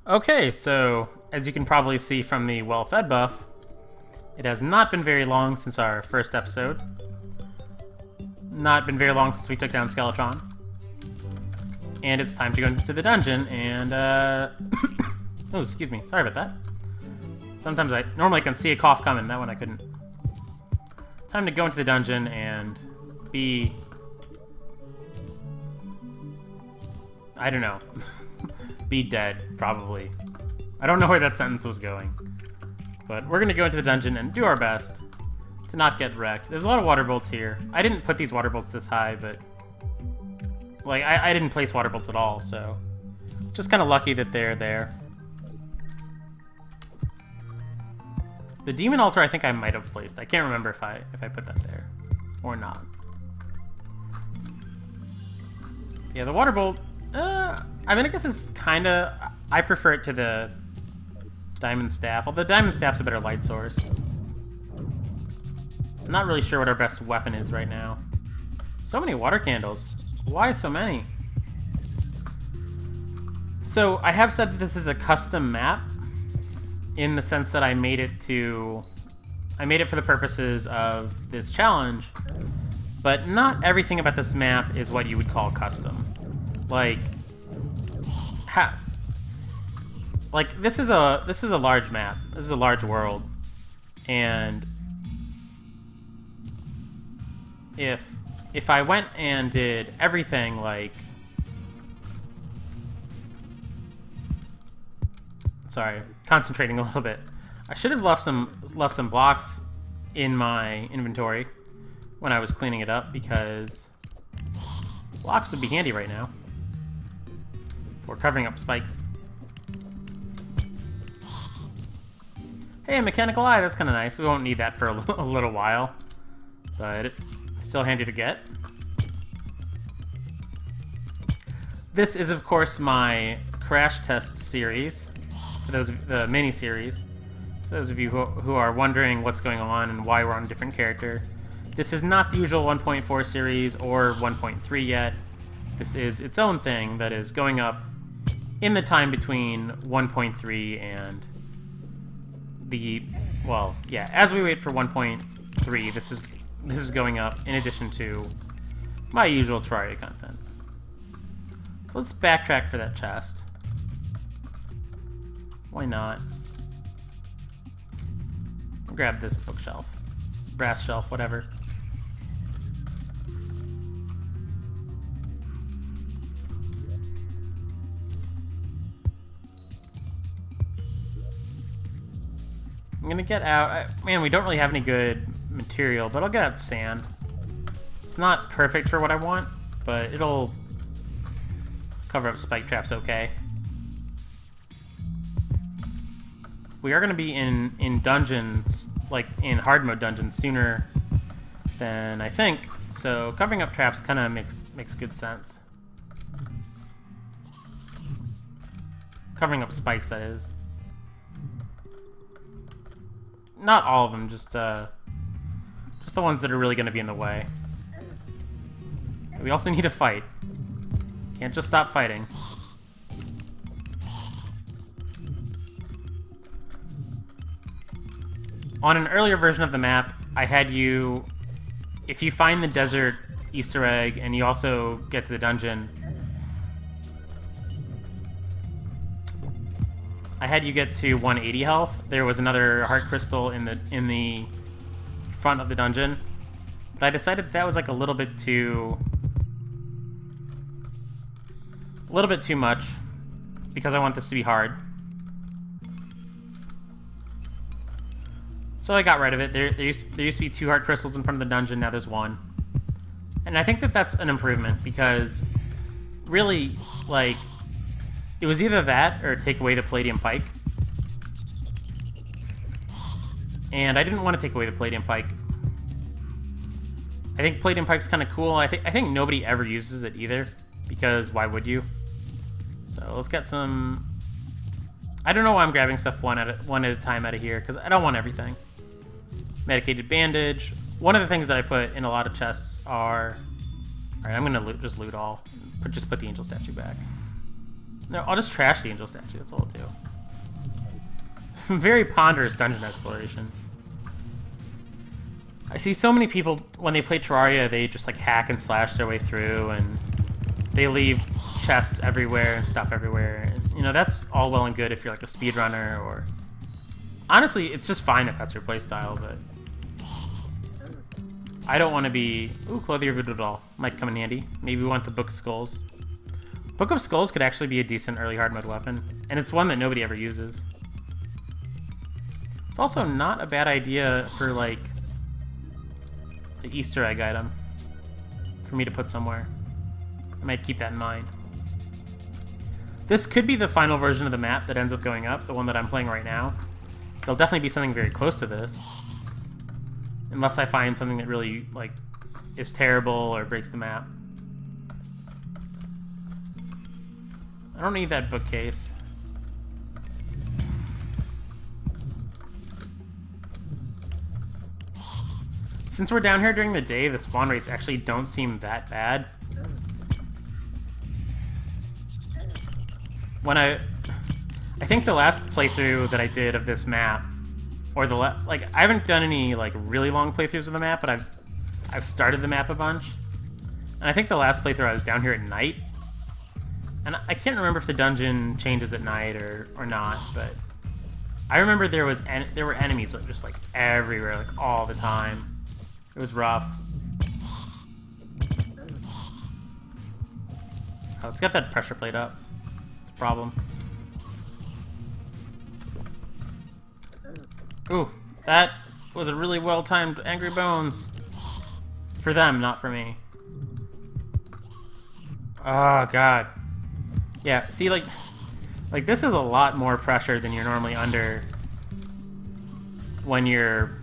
Okay, so as you can probably see from the well-fed buff, it has not been very long since our first episode. Not been very long since we took down Skeletron. And it's time to go into the dungeon and, oh, excuse me. Sorry about that. Sometimes I normally can see a cough coming. That one I couldn't. Time to go into the dungeon and be... I don't know. Be dead, probably. I don't know where that sentence was going. But we're gonna go into the dungeon and do our best to not get wrecked. There's a lot of water bolts here. I didn't put these water bolts this high, but... like, I didn't place water bolts at all, so... just kind of lucky that they're there. The demon altar I think I might have placed. I can't remember if I put that there or not. Yeah, the water bolt... I mean, I guess it's kind of... I prefer it to the diamond staff, although the diamond staff's a better light source. I'm not really sure what our best weapon is right now. So many water candles. Why so many? So, I have said that this is a custom map, in the sense that I made it for the purposes of this challenge, but not everything about this map is what you would call custom. Like, this is a large map. This is a large world, and if I went and did everything like, sorry, concentrating a little bit. I should have left some blocks in my inventory when I was cleaning it up, because blocks would be handy right now for covering up spikes. Hey, a mechanical eye, that's kind of nice. We won't need that for a little while, but it's still handy to get. This is, of course, my Crashtest series, for the mini-series. For those of you who are wondering what's going on and why we're on a different character. This is not the usual 1.4 series or 1.3 yet. This is its own thing that is going up in the time between 1.3 and the... well, yeah, as we wait for 1.3, this is going up in addition to my usual Terraria content. So let's backtrack for that chest. Why not? Grab this bookshelf. Brass shelf, whatever. I'm gonna get out... man, we don't really have any good material, but I'll get out sand. It's not perfect for what I want, but it'll cover up spike traps okay. We are going to be in dungeons, like in hard mode dungeons, sooner than I think, so covering up traps kind of makes good sense. Covering up spikes, that is. Not all of them, just the ones that are really going to be in the way. We also need to fight. Can't just stop fighting. On an earlier version of the map, I had you, if you find the desert Easter egg and you also get to the dungeon, I had you get to 180 health. There was another heart crystal in the front of the dungeon, but I decided that was like a little bit too much, because I want this to be hard. So I got rid of it. There used to be 2 heart crystals in front of the dungeon, now there's 1. And I think that that's an improvement, because really, like, it was either that or take away the palladium pike. And I didn't want to take away the palladium pike. I think palladium pike's kind of cool. I think nobody ever uses it either, because why would you? So let's get some... I don't know why I'm grabbing stuff one at a time out of here, because I don't want everything. Medicated bandage. One of the things that I put in a lot of chests are... alright, I'm going to just loot all. Just put the angel statue back. No, I'll just trash the angel statue. That's all I'll do. Very ponderous dungeon exploration. I see so many people, when they play Terraria, they just like hack and slash their way through, and they leave chests everywhere and stuff everywhere. And, you know, that's all well and good if you're like a speedrunner, or... Honestly, it's just fine if that's your playstyle, but... I don't want to be... Ooh, Clothier Voodoo Doll. Might come in handy. Maybe we want the Book of Skulls. Book of Skulls could actually be a decent early hard mode weapon, and it's one that nobody ever uses. It's also not a bad idea for, like, the Easter egg item for me to put somewhere. I might keep that in mind. This could be the final version of the map that ends up going up, the one that I'm playing right now. There'll definitely be something very close to this. Unless I find something that really, like, is terrible or breaks the map. I don't need that bookcase. Since we're down here during the day, the spawn rates actually don't seem that bad. When I think the last playthrough that I did of this map, or like, I haven't done any like really long playthroughs of the map, but I've started the map a bunch. And I think the last playthrough I was down here at night. And I can't remember if the dungeon changes at night or not, but I remember there were enemies just like everywhere, like all the time. It was rough. Oh, it's got that pressure plate up. It's a problem. Ooh, that was a really well-timed Angry Bones. For them, not for me. Oh, God. Yeah, see, like this is a lot more pressure than you're normally under when you're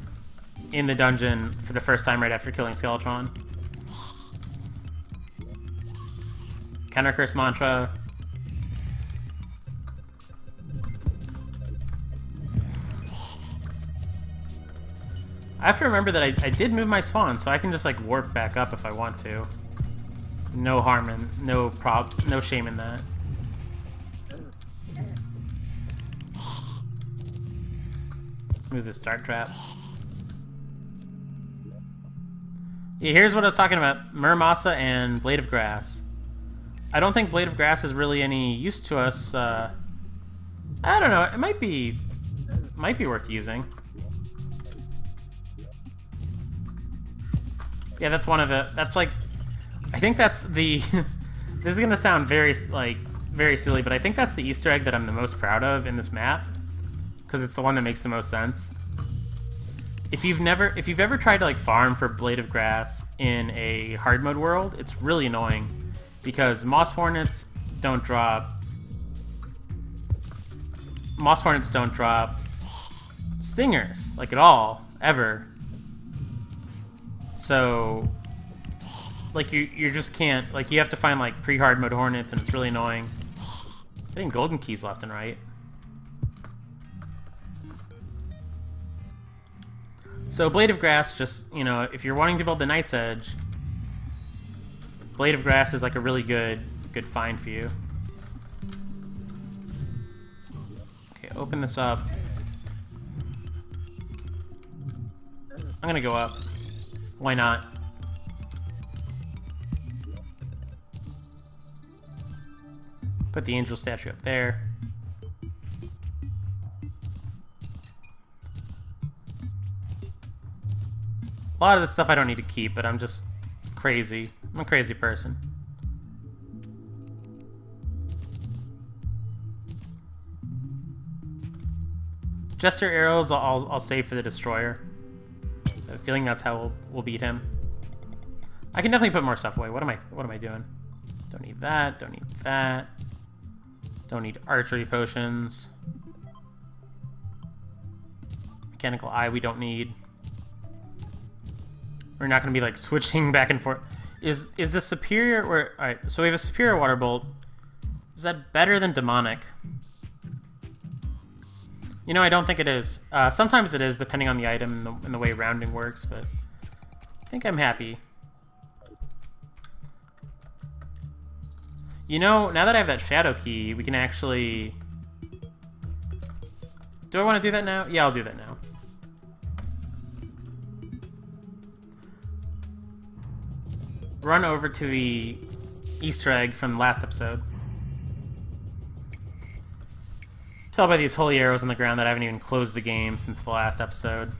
in the dungeon for the first time right after killing Skeletron. Counter Curse Mantra. I have to remember that I did move my spawn, so I can just like warp back up if I want to. No harm and no shame in that. Move this dart trap. Yeah, here's what I was talking about. Muramasa and Blade of Grass. I don't think Blade of Grass is really any use to us. I don't know. It might be worth using. Yeah, that's one of the... That's like... I think that's the... This is gonna sound very silly, but I think that's the Easter egg that I'm the most proud of in this map, because it's the one that makes the most sense. If you've ever tried to like farm for Blade of Grass in a hard mode world, it's really annoying because Moss Hornets don't drop stingers, like, at all, ever. So, like, you just can't, like, you have to find, like, pre-hard mode Hornets, and it's really annoying. Getting golden keys left and right. So, Blade of Grass, just, you know, if you're wanting to build the Night's Edge, Blade of Grass is, like, a really good find for you. Okay, open this up. I'm gonna go up. Why not? Put the angel statue up there. A lot of this stuff I don't need to keep, but I'm just crazy. I'm a crazy person. Jester arrows I'll save for the destroyer. So I have a feeling that's how we'll beat him. I can definitely put more stuff away. What am I doing? Don't need that, don't need that. Don't need archery potions. Mechanical eye we don't need. We're not going to be like switching back and forth. Is the superior... Alright, so we have a superior water bolt. Is that better than demonic? You know, I don't think it is. Sometimes it is, depending on the item and the way rounding works, but I think I'm happy. You know, now that I have that shadow key, we can actually... Do I want to do that now? Yeah, I'll do that now. Run over to the Easter egg from the last episode. Tell by these holy arrows on the ground that I haven't even closed the game since the last episode.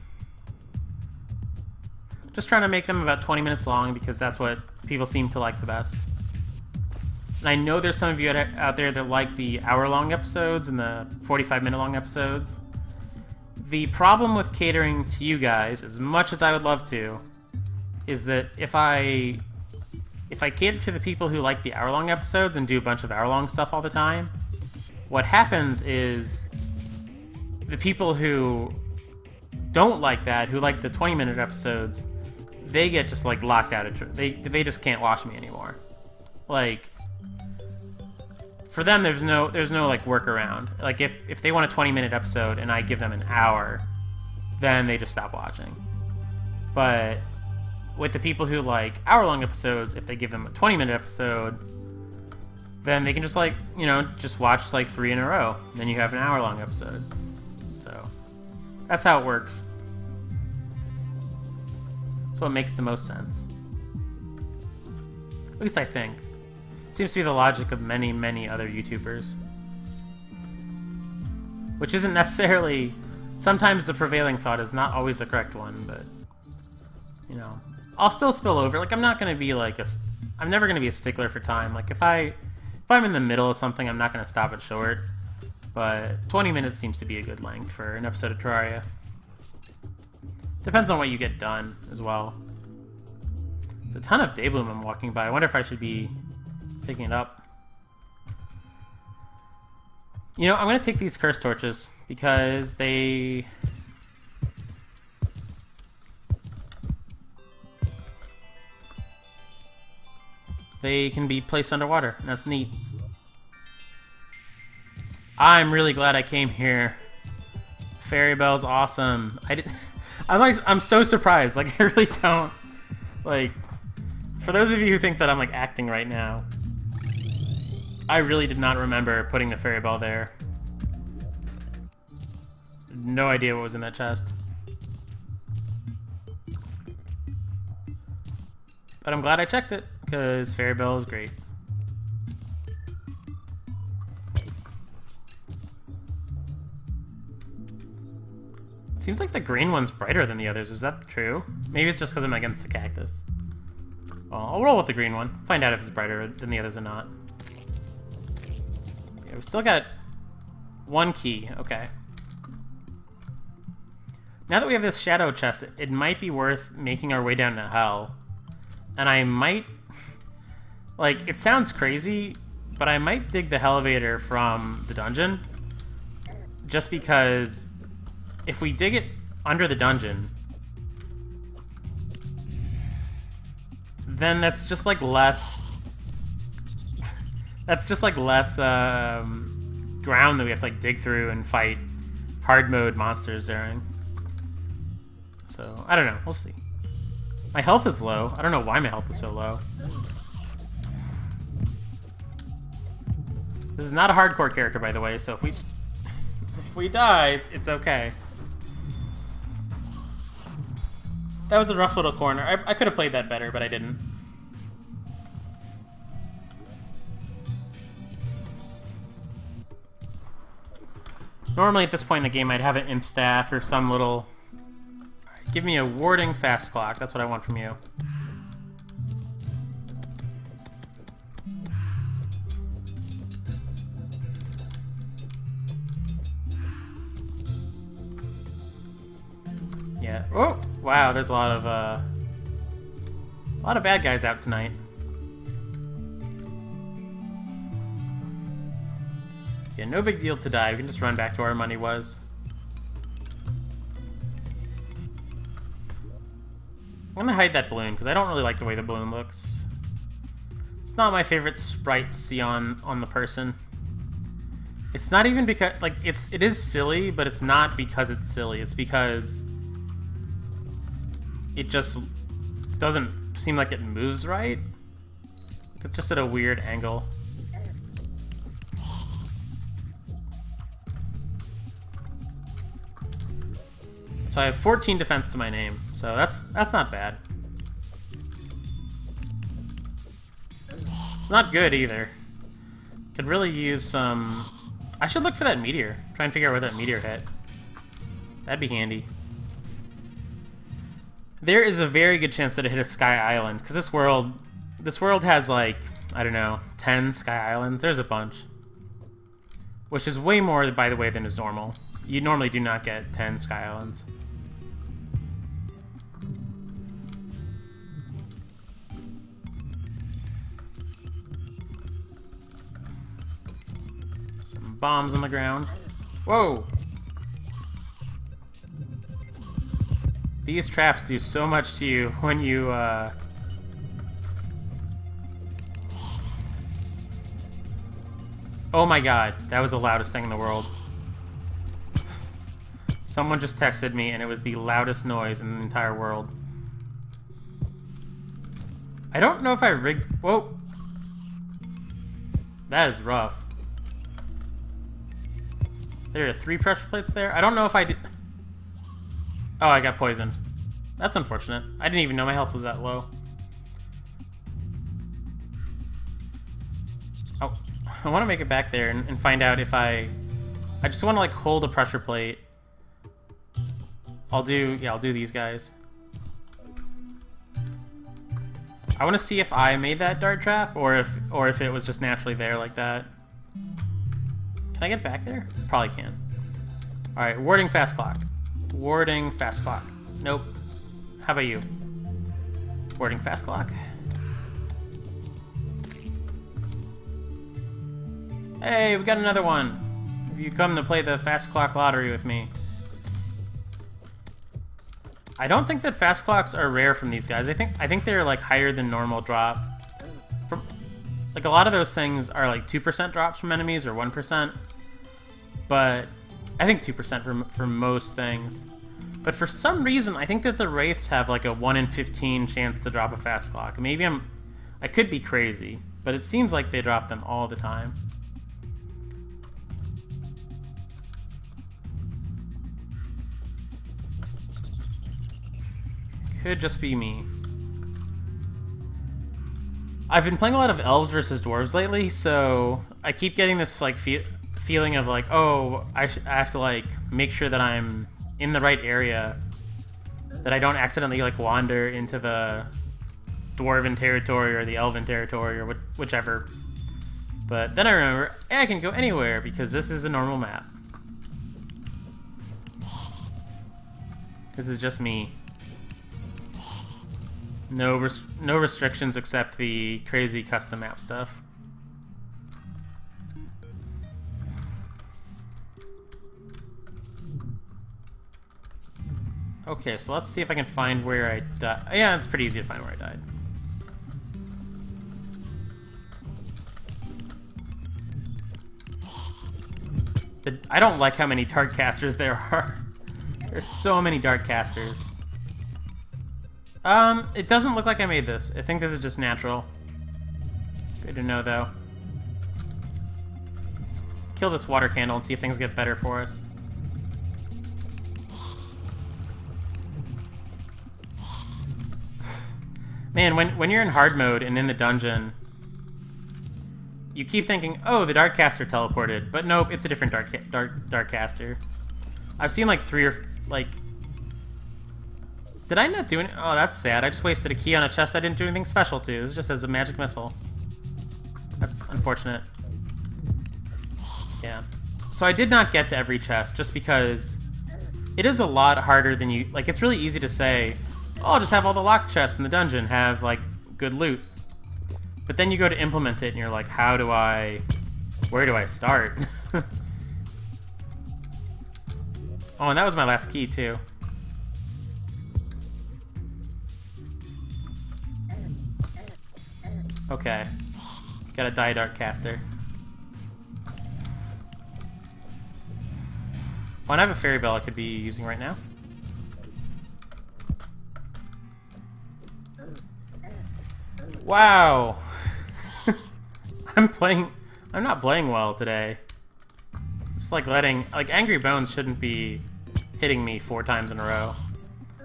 Just trying to make them about 20 minutes long because that's what people seem to like the best. And I know there's some of you out there that like the hour-long episodes and the 45-minute-long episodes. The problem with catering to you guys, as much as I would love to, is that if I cater to the people who like the hour-long episodes and do a bunch of hour-long stuff all the time, what happens is the people who don't like that, who like the 20-minute episodes, they get just like locked out of they just can't watch me anymore. Like, for them there's no like workaround. Like if they want a 20-minute episode and I give them an hour, then they just stop watching. But with the people who like hour-long episodes, if they give them a 20-minute episode, then they can just like, you know, just watch like 3 in a row. Then you have an hour-long episode. So that's how it works. That's what makes the most sense. At least I think. Seems to be the logic of many, many other YouTubers. Which isn't necessarily... Sometimes the prevailing thought is not always the correct one, but... You know. I'll still spill over. Like, I'm not going to be like a... I'm never going to be a stickler for time. Like, if I'm in the middle of something, I'm not going to stop it short. But 20 minutes seems to be a good length for an episode of Terraria. Depends on what you get done, as well. There's a ton of Daybloom I'm walking by. I wonder if I should be picking it up. You know, I'm going to take these curse torches, because they... They can be placed underwater, and that's neat. I'm really glad I came here. Fairy Bell's awesome. I'm so surprised. Like, I really don't... Like, for those of you who think that I'm, like, acting right now, I really did not remember putting the Fairy Bell there. No idea what was in that chest. But I'm glad I checked it, because Fairy Bell is great. Seems like the green one's brighter than the others. Is that true? Maybe it's just because I'm against the cactus. Well, I'll roll with the green one. Find out if it's brighter than the others or not. Yeah, we still got one key. Okay. Now that we have this shadow chest, it might be worth making our way down to hell. And I might... Like, it sounds crazy, but I might dig the elevator from the dungeon. Just because... If we dig it under the dungeon, then that's just like less... That's just like less ground that we have to like dig through and fight hard mode monsters during. So, I don't know. We'll see. My health is low. I don't know why my health is so low. This is not a hardcore character, by the way, so if we die, it's okay. That was a rough little corner. I could have played that better, but I didn't. Normally at this point in the game I'd have an imp staff or some little... Alright, give me a warding fast clock. That's what I want from you. Yeah. Oh! Wow, there's a lot of bad guys out tonight. Yeah, no big deal to die. We can just run back to where our money was. I'm gonna hide that balloon because I don't really like the way the balloon looks. It's not my favorite sprite to see on the person. It's not even because like it is silly, but it's not because it's silly. It's because it just doesn't seem like it moves right. It's just at a weird angle. So I have 14 defense to my name, so that's not bad. It's not good either. Could really use some... I should look for that meteor. Try and figure out where that meteor hit. That'd be handy. There is a very good chance that it hit a sky island, because this world has like, I don't know, 10 sky islands. There's a bunch. Which is way more, by the way, than is normal. You normally do not get 10 sky islands. Some bombs on the ground. Whoa! These traps do so much to you when you, Oh my god, that was the loudest thing in the world. Someone just texted me and it was the loudest noise in the entire world. I don't know if I rigged... Whoa! That is rough. There are 3 pressure plates there? I don't know if I did... Oh, I got poisoned. That's unfortunate. I didn't even know my health was that low. Oh, I want to make it back there and find out if I just want to like hold a pressure plate. I'll do these guys. I want to see if I made that dart trap or if it was just naturally there like that. Can I get back there? Probably can. All right, warding fast clock. Warding fast clock. Nope. How about you? Warding fast clock. Hey, we got another one. Have you come to play the fast clock lottery with me? I don't think that fast clocks are rare from these guys. I think they're like higher than normal drop. Like a lot of those things are like 2% drops from enemies or 1%. But I think 2% for most things. But for some reason, I think that the Wraiths have like a 1 in 15 chance to drop a fast clock. Maybe I could be crazy, but it seems like they drop them all the time. Could just be me. I've been playing a lot of elves versus dwarves lately, so I keep getting this like feeling of like, oh, I have to like make sure that I'm in the right area, that I don't accidentally like wander into the dwarven territory or the elven territory or whichever. But then I remember, hey, I can go anywhere because this is a normal map. This is just me. No restrictions except the crazy custom map stuff. Okay, so let's see if I can find where I died. Yeah, it's pretty easy to find where I died. I don't like how many dart casters there are. There's so many dart casters. It doesn't look like I made this. I think this is just natural. Good to know, though. Let's kill this water candle and see if things get better for us. Man, when you're in hard mode and in the dungeon, you keep thinking, oh, the dart caster teleported, but nope, it's a different dart caster. I've seen like 3 or like... Did I not do anything? Oh, that's sad. I just wasted a key on a chest I didn't do anything special to. This just has a magic missile. That's unfortunate. Yeah. So I did not get to every chest just because it is a lot harder than you... Like, it's really easy to say, oh, I'll just have all the locked chests in the dungeon, have, like, good loot. But then you go to implement it and you're like, how do I... Where do I start? Oh, and that was my last key, too. Okay. Got a die dart caster. Oh, and I have a fairy bell I could be using right now. Wow! I'm not playing well today. Just like Angry Bones shouldn't be hitting me 4 times in a row.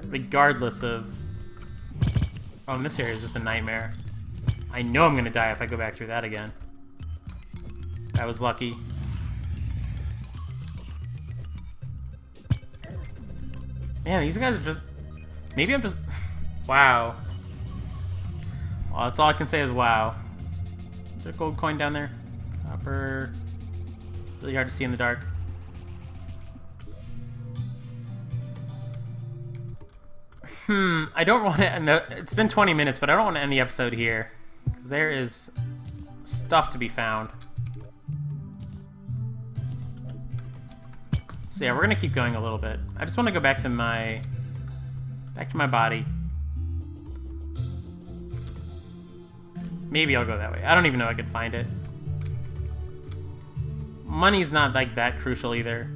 Regardless of... Oh, and this area is just a nightmare. I know I'm gonna die if I go back through that again. I was lucky. Man, these guys are just... Maybe I'm just... Wow. Well, that's all I can say is wow. Is there a gold coin down there? Copper... Really hard to see in the dark. I don't want to end the... It's been 20 minutes, but I don't want to end the episode here. Because there is stuff to be found. So yeah, we're going to keep going a little bit. I just want to go back to my... body. Maybe I'll go that way. I don't even know I could find it. Money's not, like, that crucial either.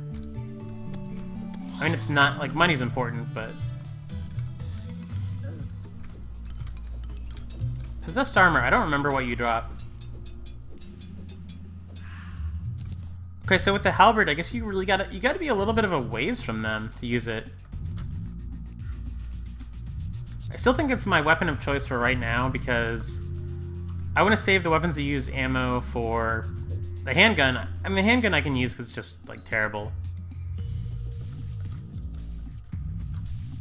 I mean, it's not... Like, money's important, but... Possessed armor, I don't remember what you drop. Okay, so with the halberd, I guess you really gotta be a little bit of a ways from them to use it. I still think it's my weapon of choice for right now because I want to save the weapons that use ammo for the handgun. I mean, the handgun I can use because it's just, like, terrible.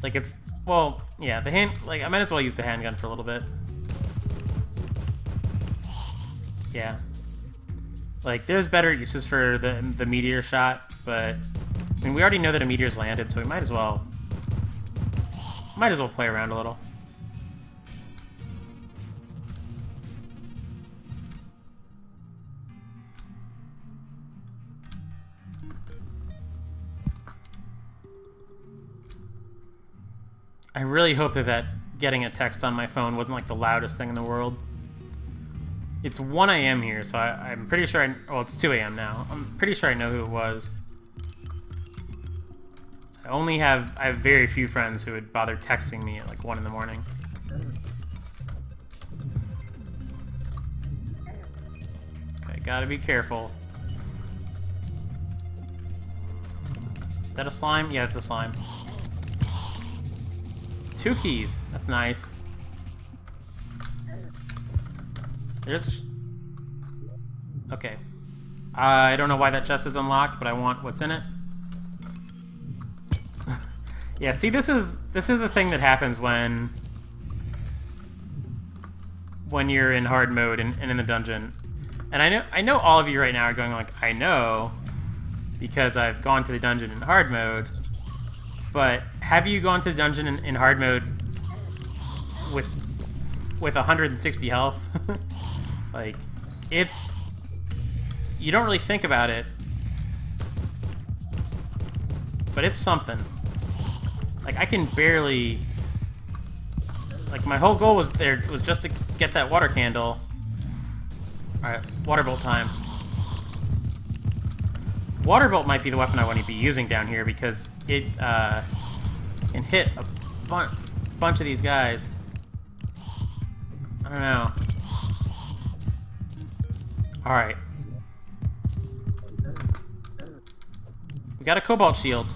Like, it's... Well, yeah, the hand... Like, I might as well use the handgun for a little bit. Yeah. Like, there's better uses for the meteor shot, but... I mean, we already know that a meteor's landed, so we might as well... play around a little. I really hope that getting a text on my phone wasn't like the loudest thing in the world. It's 1 a.m. here, so I'm pretty sure well, it's 2 a.m. now. I'm pretty sure I know who it was. I have very few friends who would bother texting me at like 1 in the morning. Okay, gotta be careful. Is that a slime? Yeah, it's a slime. 2 keys. That's nice. There's... Okay. I don't know why that chest is unlocked, but I want what's in it. Yeah, see, this is the thing that happens when you're in hard mode and in the dungeon. And I know all of you right now are going like, I know, because I've gone to the dungeon in hard mode. But have you gone to the dungeon in hard mode with 160 health? Like, it's... You don't really think about it, but it's something. Like, I can barely... Like, my whole goal was just to get that water candle. Alright, water bolt time. Water bolt might be the weapon I want to be using down here because it can hit a bunch of these guys. I don't know. Alright. We got a cobalt shield.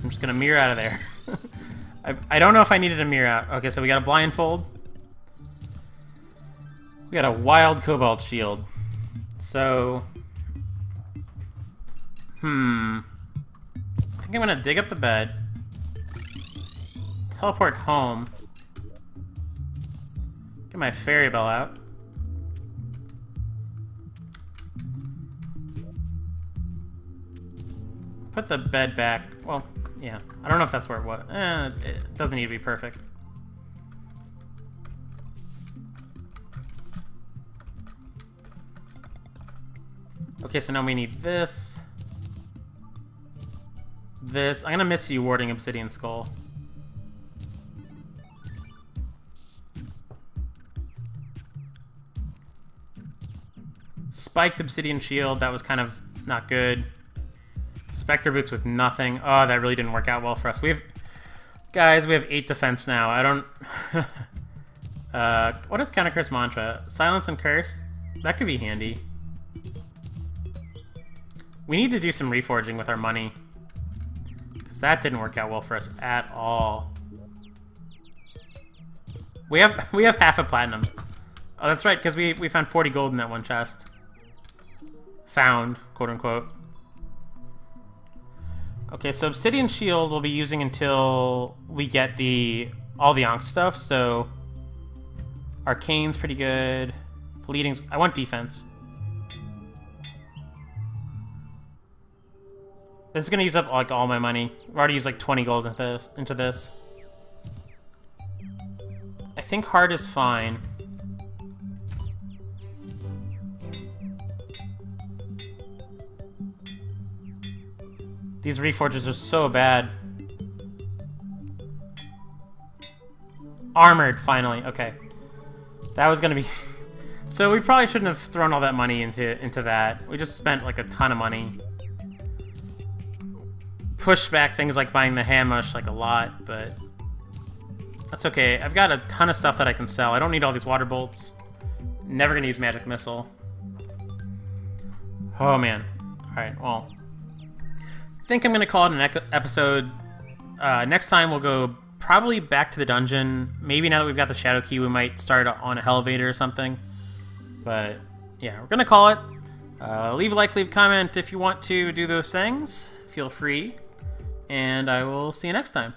I'm just gonna mirror out of there. I don't know if I needed a mirror out. Okay, so we got a blindfold. We got a wild cobalt shield. So... I think I'm gonna dig up the bed. Teleport home. Get my fairy bell out. Put the bed back. Well, yeah. I don't know if that's where it was. It doesn't need to be perfect. Okay, so now we need this. This. I'm gonna miss you warding Obsidian Skull. Spiked Obsidian Shield. That was kind of not good. Spectre Boots with nothing. Oh, that really didn't work out well for us. Guys, we have 8 defense now. I don't... what is Counter Curse Mantra? Silence and Curse? That could be handy. We need to do some reforging with our money. Because that didn't work out well for us at all. We have half a platinum. Oh, that's right, because we found 40 gold in that one chest. Found, quote unquote. Okay, so Obsidian Shield we'll be using until we get all the Ankh stuff, so Arcane's pretty good. Fleeting's... I want defense. This is gonna use up like all my money. I've already used like 20 gold into this. I think hard is fine. These reforges are so bad. Armored, finally. Okay. That was gonna be... So we probably shouldn't have thrown all that money into that. We just spent like a ton of money. Pushed back things like buying the Hamush like a lot, but... That's okay. I've got a ton of stuff that I can sell. I don't need all these water bolts. Never gonna use Magic Missile. Oh man. Alright, well... I think I'm gonna call it an episode. Next time we'll go probably back to the dungeon. Maybe now that we've got the Shadow Key, we might start on an elevator or something. But yeah, we're gonna call it. Leave a like, leave a comment if you want to do those things. Feel free. And I will see you next time.